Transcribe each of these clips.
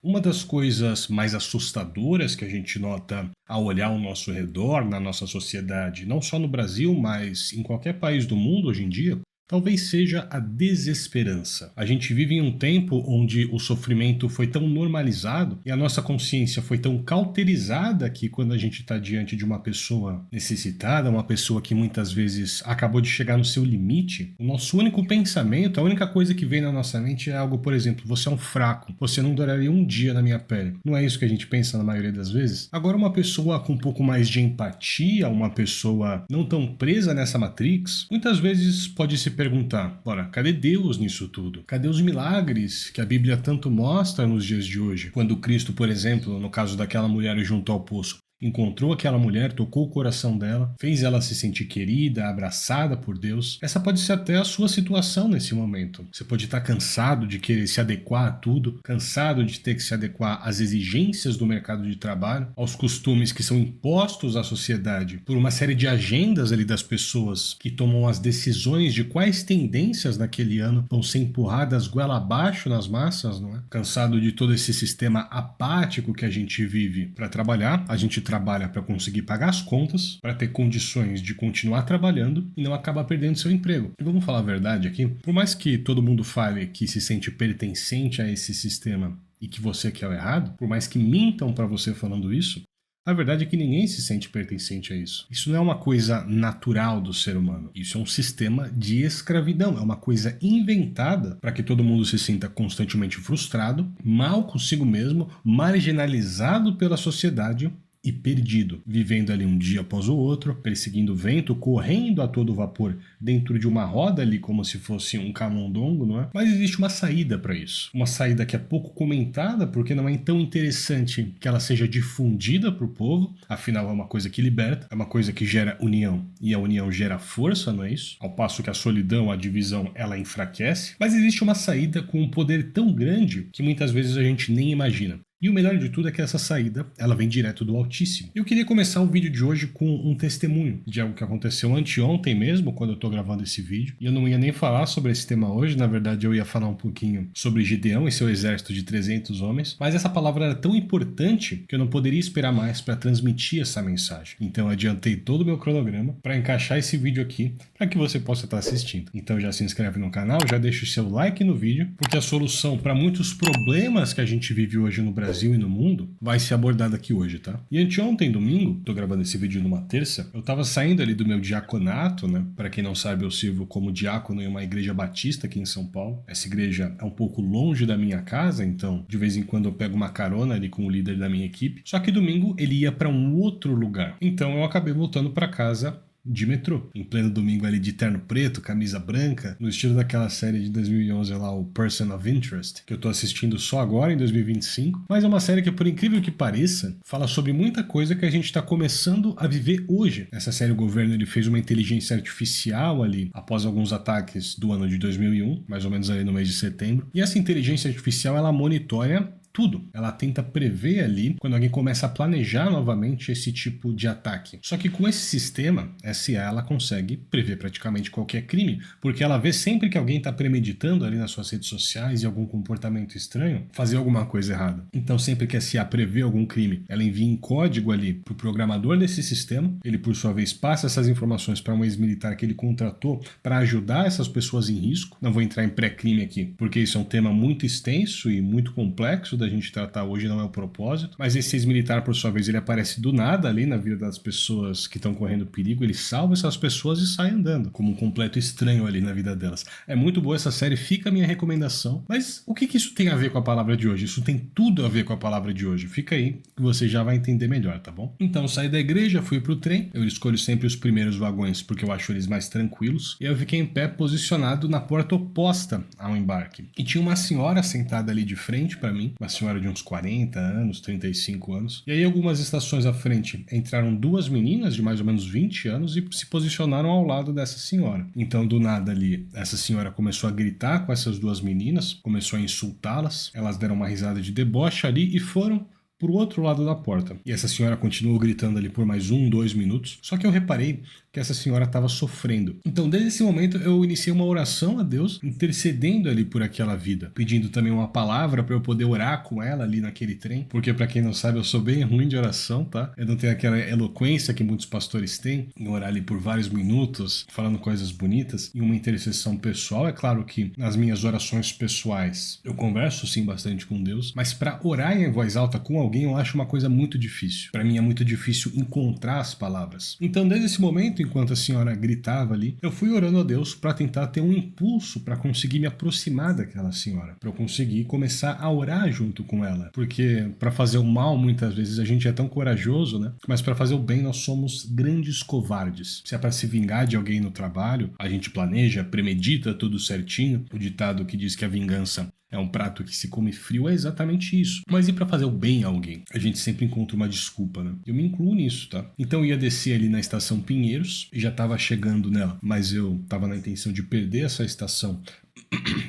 Uma das coisas mais assustadoras que a gente nota ao olhar ao nosso redor, na nossa sociedade, não só no Brasil, mas em qualquer país do mundo hoje em dia, talvez seja a desesperança. A gente vive em um tempo onde o sofrimento foi tão normalizado e a nossa consciência foi tão cauterizada que quando a gente está diante de uma pessoa necessitada, uma pessoa que muitas vezes acabou de chegar no seu limite, o nosso único pensamento, a única coisa que vem na nossa mente é algo, por exemplo, você é um fraco, você não duraria um dia na minha pele. Não é isso que a gente pensa na maioria das vezes? Agora, uma pessoa com um pouco mais de empatia, uma pessoa não tão presa nessa matrix, muitas vezes pode se perguntar, ora, cadê Deus nisso tudo? Cadê os milagres que a Bíblia tanto mostra nos dias de hoje? Quando Cristo, por exemplo, no caso daquela mulher junto ao poço, encontrou aquela mulher, tocou o coração dela, fez ela se sentir querida, abraçada por Deus. Essa pode ser até a sua situação nesse momento. Você pode estar cansado de querer se adequar a tudo, cansado de ter que se adequar às exigências do mercado de trabalho, aos costumes que são impostos à sociedade por uma série de agendas ali das pessoas que tomam as decisões de quais tendências naquele ano vão ser empurradas goela abaixo nas massas, não é? Cansado de todo esse sistema apático que a gente vive para trabalhar, a gente trabalha para conseguir pagar as contas, para ter condições de continuar trabalhando e não acabar perdendo seu emprego. E vamos falar a verdade aqui, por mais que todo mundo fale que se sente pertencente a esse sistema e que você quer o errado, por mais que mintam para você falando isso, a verdade é que ninguém se sente pertencente a isso. Isso não é uma coisa natural do ser humano. Isso é um sistema de escravidão. É uma coisa inventada para que todo mundo se sinta constantemente frustrado, mal consigo mesmo, marginalizado pela sociedade e perdido, vivendo ali um dia após o outro, perseguindo o vento, correndo a todo vapor dentro de uma roda ali como se fosse um camundongo, não é? Mas existe uma saída para isso. Uma saída que é pouco comentada porque não é tão interessante que ela seja difundida para o povo, afinal é uma coisa que liberta, é uma coisa que gera união e a união gera força, não é isso? Ao passo que a solidão, a divisão, ela enfraquece, mas existe uma saída com um poder tão grande que muitas vezes a gente nem imagina. E o melhor de tudo é que essa saída, ela vem direto do Altíssimo. Eu queria começar o vídeo de hoje com um testemunho de algo que aconteceu anteontem mesmo, quando eu tô gravando esse vídeo. E eu não ia nem falar sobre esse tema hoje, na verdade eu ia falar um pouquinho sobre Gideão e seu exército de 300 homens, mas essa palavra era tão importante que eu não poderia esperar mais para transmitir essa mensagem. Então eu adiantei todo o meu cronograma para encaixar esse vídeo aqui, para que você possa estar assistindo. Então já se inscreve no canal, já deixa o seu like no vídeo, porque a solução para muitos problemas que a gente vive hoje no Brasil e no mundo vai ser abordada aqui hoje, tá? E anteontem, domingo, tô gravando esse vídeo numa terça, eu tava saindo ali do meu diaconato, né? Para quem não sabe, eu sirvo como diácono em uma igreja batista aqui em São Paulo. Essa igreja é um pouco longe da minha casa, então de vez em quando eu pego uma carona ali com o líder da minha equipe. Só que domingo ele ia para um outro lugar. Então eu acabei voltando para casa de metrô, em pleno domingo ali de terno preto, camisa branca, no estilo daquela série de 2011 lá, o Person of Interest, que eu tô assistindo só agora em 2025, mas é uma série que, por incrível que pareça, fala sobre muita coisa que a gente tá começando a viver hoje. Essa série, o governo ele fez uma inteligência artificial ali, após alguns ataques do ano de 2001, mais ou menos ali no mês de setembro, e essa inteligência artificial, ela monitora tudo. Ela tenta prever ali quando alguém começa a planejar novamente esse tipo de ataque. Só que com esse sistema, SA, ela consegue prever praticamente qualquer crime, porque ela vê sempre que alguém está premeditando ali nas suas redes sociais e algum comportamento estranho, fazer alguma coisa errada. Então sempre que a SA prevê algum crime, ela envia em código ali para o programador desse sistema, ele por sua vez passa essas informações para um ex-militar que ele contratou para ajudar essas pessoas em risco. Não vou entrar em pré-crime aqui, porque isso é um tema muito extenso e muito complexo da gente tratar hoje, não é o propósito, mas esse ex-militar, por sua vez, ele aparece do nada ali na vida das pessoas que estão correndo perigo, ele salva essas pessoas e sai andando, como um completo estranho ali na vida delas. É muito boa essa série, fica a minha recomendação, mas o que isso tem a ver com a palavra de hoje? Isso tem tudo a ver com a palavra de hoje, fica aí que você já vai entender melhor, tá bom? Então, eu saí da igreja, fui pro trem, eu escolho sempre os primeiros vagões porque eu acho eles mais tranquilos, e eu fiquei em pé posicionado na porta oposta ao embarque. E tinha uma senhora sentada ali de frente para mim, uma senhora de uns 40 anos, 35 anos. E aí algumas estações à frente entraram duas meninas de mais ou menos 20 anos e se posicionaram ao lado dessa senhora. Então do nada ali, essa senhora começou a gritar com essas duas meninas, começou a insultá-las, elas deram uma risada de deboche ali e foram pro outro lado da porta. E essa senhora continuou gritando ali por mais 1, 2 minutos, só que eu reparei que essa senhora estava sofrendo. Então, desde esse momento, eu iniciei uma oração a Deus, intercedendo ali por aquela vida, pedindo também uma palavra para eu poder orar com ela ali naquele trem, porque para quem não sabe, eu sou bem ruim de oração, tá? Eu não tenho aquela eloquência que muitos pastores têm, em orar ali por vários minutos, falando coisas bonitas, e uma intercessão pessoal. É claro que nas minhas orações pessoais, eu converso sim bastante com Deus, mas para orar em voz alta com alguém, eu acho uma coisa muito difícil. Para mim é muito difícil encontrar as palavras. Então, desde esse momento, enquanto a senhora gritava ali, eu fui orando a Deus para tentar ter um impulso para conseguir me aproximar daquela senhora, para eu conseguir começar a orar junto com ela, porque para fazer o mal muitas vezes a gente é tão corajoso, né? Mas para fazer o bem nós somos grandes covardes. Se é para se vingar de alguém no trabalho, a gente planeja, premedita tudo certinho. O ditado que diz que a vingança é um prato que se come frio, é exatamente isso. Mas e pra fazer o bem a alguém? A gente sempre encontra uma desculpa, né? Eu me incluo nisso, tá? Então eu ia descer ali na estação Pinheiros, e já tava chegando nela, mas eu tava na intenção de perder essa estação,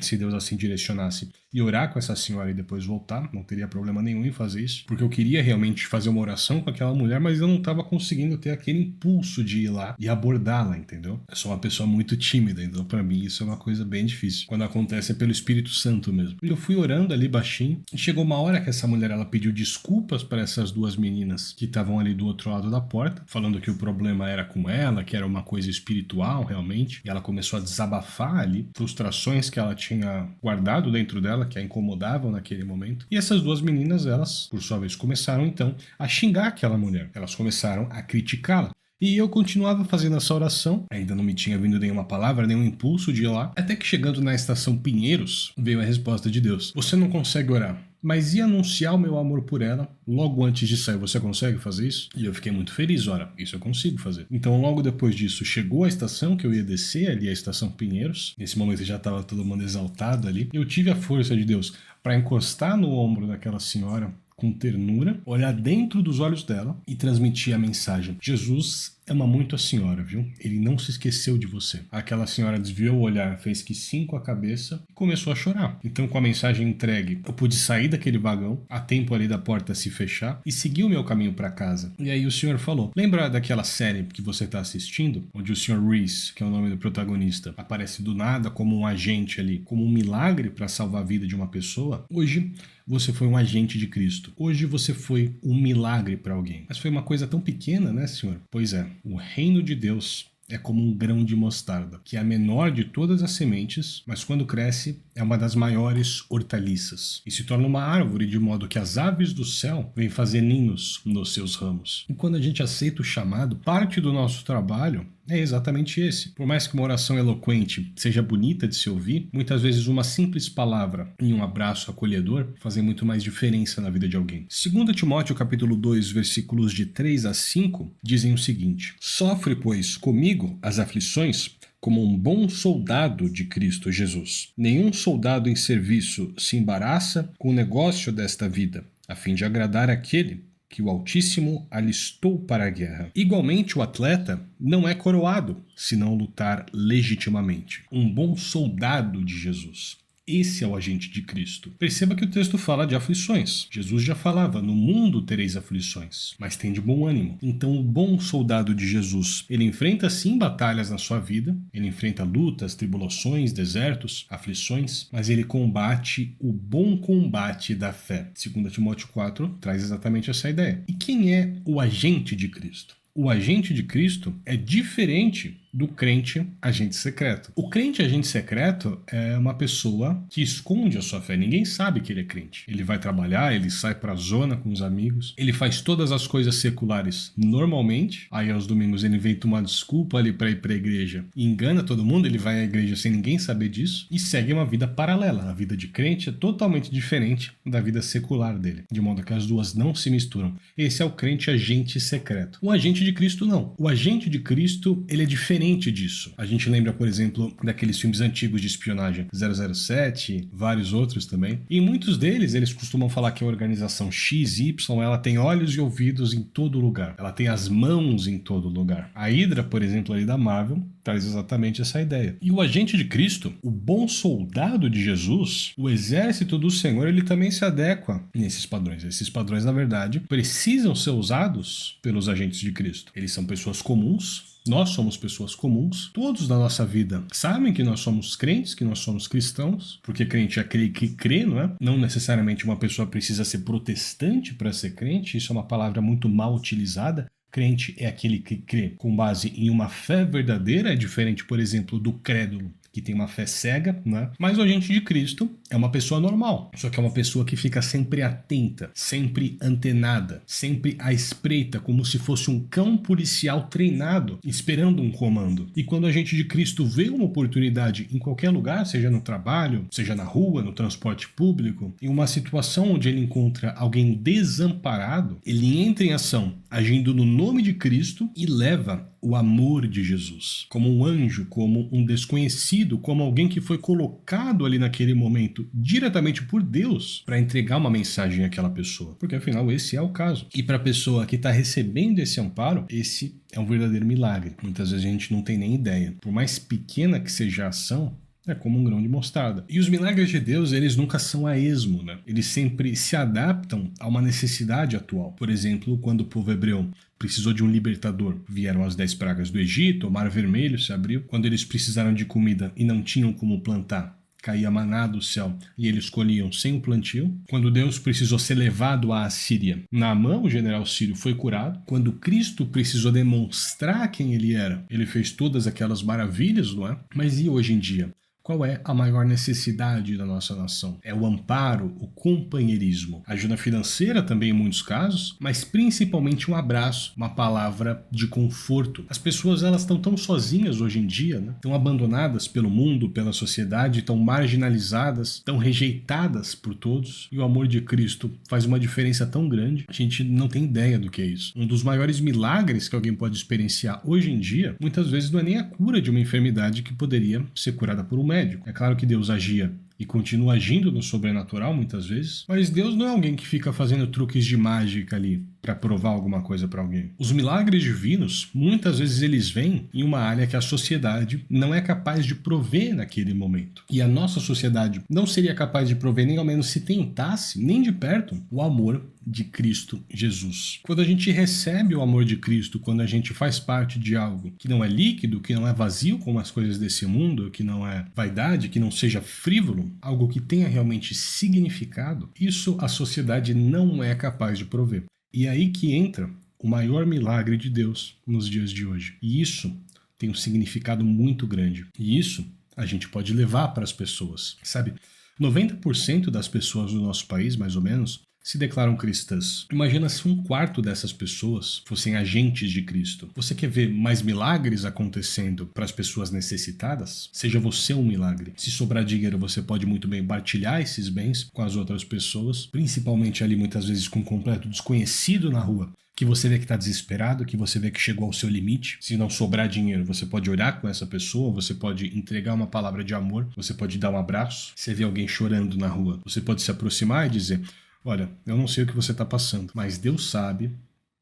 se Deus assim direcionasse, e orar com essa senhora e depois voltar. Não teria problema nenhum em fazer isso, porque eu queria realmente fazer uma oração com aquela mulher, mas eu não estava conseguindo ter aquele impulso de ir lá e abordá-la, entendeu? Eu sou uma pessoa muito tímida, então para mim isso é uma coisa bem difícil. Quando acontece é pelo Espírito Santo mesmo. Eu fui orando ali baixinho, e chegou uma hora que essa mulher, ela pediu desculpas para essas duas meninas que estavam ali do outro lado da porta, falando que o problema era com ela, que era uma coisa espiritual realmente, e ela começou a desabafar ali frustrações que ela tinha guardado dentro dela, que a incomodavam naquele momento. E essas duas meninas, elas, por sua vez, começaram então a xingar aquela mulher. Elas começaram a criticá-la. E eu continuava fazendo essa oração, ainda não me tinha vindo nenhuma palavra, nenhum impulso de ir lá, até que chegando na estação Pinheiros, veio a resposta de Deus. Você não consegue orar, mas e anunciar o meu amor por ela logo antes de sair? Você consegue fazer isso? E eu fiquei muito feliz, ora, isso eu consigo fazer. Então logo depois disso, chegou a estação que eu ia descer ali, a estação Pinheiros. Nesse momento já estava todo mundo exaltado ali. Eu tive a força de Deus para encostar no ombro daquela senhora com ternura, olhar dentro dos olhos dela e transmitir a mensagem. Jesus ama muito a senhora, viu? Ele não se esqueceu de você. Aquela senhora desviou o olhar, fez que sim com a cabeça e começou a chorar. Então, com a mensagem entregue, eu pude sair daquele vagão, a tempo ali da porta se fechar, e seguir o meu caminho para casa. E aí o senhor falou, lembra daquela série que você está assistindo? Onde o senhor Reese, que é o nome do protagonista, aparece do nada como um agente ali, como um milagre para salvar a vida de uma pessoa? Hoje, você foi um agente de Cristo. Hoje você foi um milagre para alguém. Mas foi uma coisa tão pequena, né, senhor? Pois é, o reino de Deus é como um grão de mostarda, que é a menor de todas as sementes, mas quando cresce é uma das maiores hortaliças e se torna uma árvore de modo que as aves do céu vêm fazer ninhos nos seus ramos. E quando a gente aceita o chamado, parte do nosso trabalho é exatamente esse. Por mais que uma oração eloquente seja bonita de se ouvir, muitas vezes uma simples palavra e um abraço acolhedor fazem muito mais diferença na vida de alguém. 2 Timóteo capítulo 2, versículos de 3 a 5, dizem o seguinte: Sofre, pois, comigo as aflições como um bom soldado de Cristo Jesus. Nenhum soldado em serviço se embaraça com o negócio desta vida, a fim de agradar aquele que o Altíssimo alistou para a guerra. Igualmente, o atleta não é coroado, se não lutar legitimamente. Um bom soldado de Jesus. Esse é o agente de Cristo. Perceba que o texto fala de aflições. Jesus já falava, no mundo tereis aflições, mas tem de bom ânimo. Então o bom soldado de Jesus, ele enfrenta sim batalhas na sua vida, ele enfrenta lutas, tribulações, desertos, aflições, mas ele combate o bom combate da fé. 2 Timóteo 4 traz exatamente essa ideia. E quem é o agente de Cristo? O agente de Cristo é diferente do crente agente secreto. O crente agente secreto é uma pessoa que esconde a sua fé. Ninguém sabe que ele é crente. Ele vai trabalhar, ele sai pra zona com os amigos, ele faz todas as coisas seculares normalmente, aí aos domingos ele inventa uma desculpa ali pra ir pra igreja e engana todo mundo, ele vai à igreja sem ninguém saber disso e segue uma vida paralela. A vida de crente é totalmente diferente da vida secular dele, de modo que as duas não se misturam. Esse é o crente agente secreto. O agente de Cristo não. O agente de Cristo, ele é diferente diferente disso. A gente lembra, por exemplo, daqueles filmes antigos de espionagem, 007, vários outros também. E em muitos deles, eles costumam falar que a organização XY, ela tem olhos e ouvidos em todo lugar. Ela tem as mãos em todo lugar. A Hydra, por exemplo, ali da Marvel, traz exatamente essa ideia. E o agente de Cristo, o bom soldado de Jesus, o exército do Senhor, ele também se adequa nesses padrões. Esses padrões, na verdade, precisam ser usados pelos agentes de Cristo. Eles são pessoas comuns. Nós somos pessoas comuns, todos da nossa vida sabem que nós somos crentes, que nós somos cristãos, porque crente é aquele que crê, não é? Não necessariamente uma pessoa precisa ser protestante para ser crente, isso é uma palavra muito mal utilizada. Crente é aquele que crê com base em uma fé verdadeira, é diferente, por exemplo, do crédulo, que tem uma fé cega, né? Mas o agente de Cristo é uma pessoa normal, só que é uma pessoa que fica sempre atenta, sempre antenada, sempre à espreita, como se fosse um cão policial treinado, esperando um comando. E quando o agente de Cristo vê uma oportunidade em qualquer lugar, seja no trabalho, seja na rua, no transporte público, em uma situação onde ele encontra alguém desamparado, ele entra em ação, agindo no nome de Cristo e leva o amor de Jesus, como um anjo, como um desconhecido, como alguém que foi colocado ali naquele momento diretamente por Deus para entregar uma mensagem àquela pessoa, porque afinal esse é o caso. E para a pessoa que está recebendo esse amparo, esse é um verdadeiro milagre. Muitas vezes a gente não tem nem ideia. Por mais pequena que seja a ação, é como um grão de mostarda. E os milagres de Deus, eles nunca são a esmo, né? Eles sempre se adaptam a uma necessidade atual. Por exemplo, quando o povo hebreu precisou de um libertador, vieram as 10 pragas do Egito, o Mar Vermelho se abriu. Quando eles precisaram de comida e não tinham como plantar, caía maná do céu e eles colhiam sem o plantio. Quando Deus precisou ser levado à Assíria, Naamã, o general sírio, foi curado. Quando Cristo precisou demonstrar quem ele era, ele fez todas aquelas maravilhas, não é? Mas e hoje em dia? Qual é a maior necessidade da nossa nação? É o amparo, o companheirismo, a ajuda financeira também em muitos casos, mas principalmente um abraço, uma palavra de conforto. As pessoas, elas estão tão sozinhas hoje em dia, né? Tão abandonadas pelo mundo, pela sociedade, tão marginalizadas, tão rejeitadas por todos, e o amor de Cristo faz uma diferença tão grande, a gente não tem ideia do que é isso. Um dos maiores milagres que alguém pode experienciar hoje em dia, muitas vezes não é nem a cura de uma enfermidade que poderia ser curada por um médico. É claro que Deus agia e continua agindo no sobrenatural muitas vezes, mas Deus não é alguém que fica fazendo truques de mágica ali para provar alguma coisa para alguém. Os milagres divinos, muitas vezes eles vêm em uma área que a sociedade não é capaz de prover naquele momento. E a nossa sociedade não seria capaz de prover, nem ao menos se tentasse, nem de perto, o amor de Cristo Jesus. Quando a gente recebe o amor de Cristo, quando a gente faz parte de algo que não é líquido, que não é vazio como as coisas desse mundo, que não é vaidade, que não seja frívolo, algo que tenha realmente significado, isso a sociedade não é capaz de prover. E é aí que entra o maior milagre de Deus nos dias de hoje. E isso tem um significado muito grande. E isso a gente pode levar para as pessoas. Sabe, 90% das pessoas do nosso país, mais ou menos, se declaram cristãs. Imagina se um quarto dessas pessoas fossem agentes de Cristo. Você quer ver mais milagres acontecendo para as pessoas necessitadas? Seja você um milagre. Se sobrar dinheiro, você pode muito bem partilhar esses bens com as outras pessoas, principalmente ali muitas vezes com um completo desconhecido na rua, que você vê que está desesperado, que você vê que chegou ao seu limite. Se não sobrar dinheiro, você pode orar com essa pessoa, você pode entregar uma palavra de amor, você pode dar um abraço. Você vê alguém chorando na rua, você pode se aproximar e dizer: olha, eu não sei o que você está passando, mas Deus sabe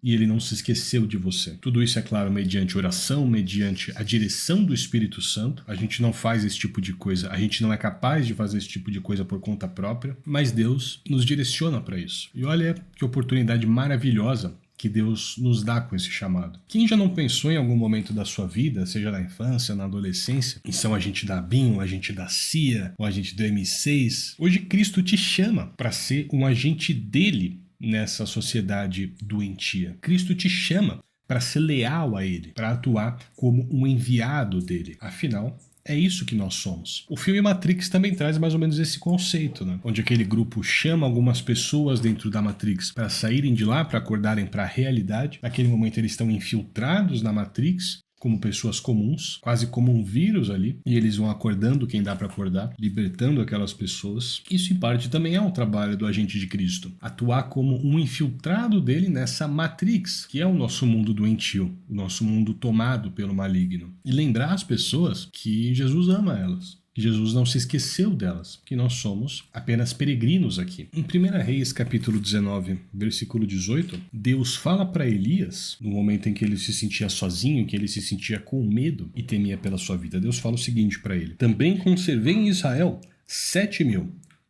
e Ele não se esqueceu de você. Tudo isso, é claro, mediante oração, mediante a direção do Espírito Santo. A gente não faz esse tipo de coisa, a gente não é capaz de fazer esse tipo de coisa por conta própria, mas Deus nos direciona para isso. E olha que oportunidade maravilhosa que Deus nos dá com esse chamado. Quem já não pensou em algum momento da sua vida, seja na infância, na adolescência, em ser um agente da ABIN, um agente da CIA, um agente do M6, hoje Cristo te chama para ser um agente dele nessa sociedade doentia. Cristo te chama para ser leal a ele, para atuar como um enviado dele. Afinal, é isso que nós somos. O filme Matrix também traz mais ou menos esse conceito, né? Onde aquele grupo chama algumas pessoas dentro da Matrix para saírem de lá, para acordarem para a realidade. Naquele momento eles estão infiltrados na Matrix como pessoas comuns, quase como um vírus ali, e eles vão acordando quem dá para acordar, libertando aquelas pessoas. Isso em parte também é um trabalho do agente de Cristo, atuar como um infiltrado dele nessa matrix, que é o nosso mundo doentio, o nosso mundo tomado pelo maligno. E lembrar as pessoas que Jesus ama elas. Jesus não se esqueceu delas, que nós somos apenas peregrinos aqui. Em 1 Reis, capítulo 19, versículo 18, Deus fala para Elias, no momento em que ele se sentia sozinho, que ele se sentia com medo e temia pela sua vida. Deus fala o seguinte para ele: também conservei em Israel 7.000,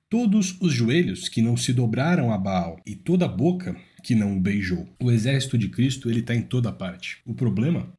todos os joelhos que não se dobraram a Baal e toda a boca que não o beijou. O exército de Cristo, ele está em toda parte. O problema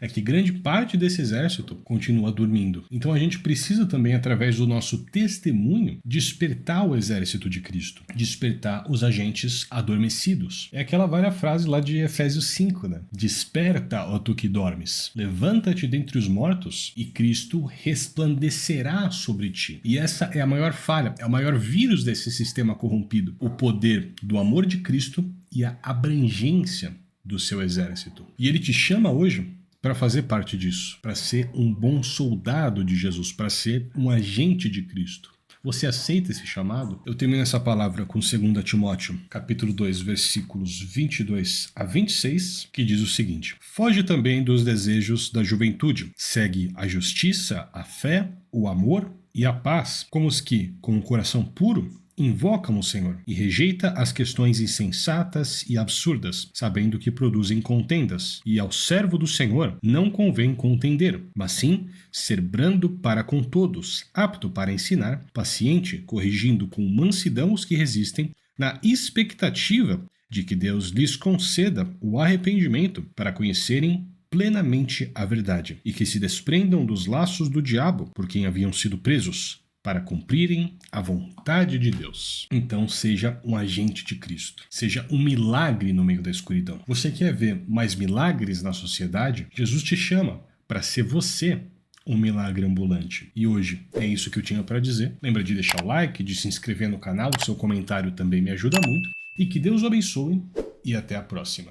é que grande parte desse exército continua dormindo. Então a gente precisa também, através do nosso testemunho, despertar o exército de Cristo, despertar os agentes adormecidos. É aquela velha frase lá de Efésios 5, né? Desperta, ó tu que dormes, levanta-te dentre os mortos e Cristo resplandecerá sobre ti. E essa é a maior falha, é o maior vírus desse sistema corrompido. O poder do amor de Cristo e a abrangência do seu exército. E ele te chama hoje para fazer parte disso, para ser um bom soldado de Jesus, para ser um agente de Cristo. Você aceita esse chamado? Eu termino essa palavra com 2 Timóteo, capítulo 2, versículos 22 a 26, que diz o seguinte: foge também dos desejos da juventude, segue a justiça, a fé, o amor e a paz, como os que, com o coração puro, invocam o Senhor e rejeita as questões insensatas e absurdas, sabendo que produzem contendas. E ao servo do Senhor não convém contender, mas sim ser brando para com todos, apto para ensinar, paciente, corrigindo com mansidão os que resistem, na expectativa de que Deus lhes conceda o arrependimento para conhecerem plenamente a verdade, e que se desprendam dos laços do diabo por quem haviam sido presos, para cumprirem a vontade de Deus. Então seja um agente de Cristo. Seja um milagre no meio da escuridão. Você quer ver mais milagres na sociedade? Jesus te chama para ser você um milagre ambulante. E hoje é isso que eu tinha para dizer. Lembra de deixar o like, de se inscrever no canal, o seu comentário também me ajuda muito. E que Deus o abençoe e até a próxima.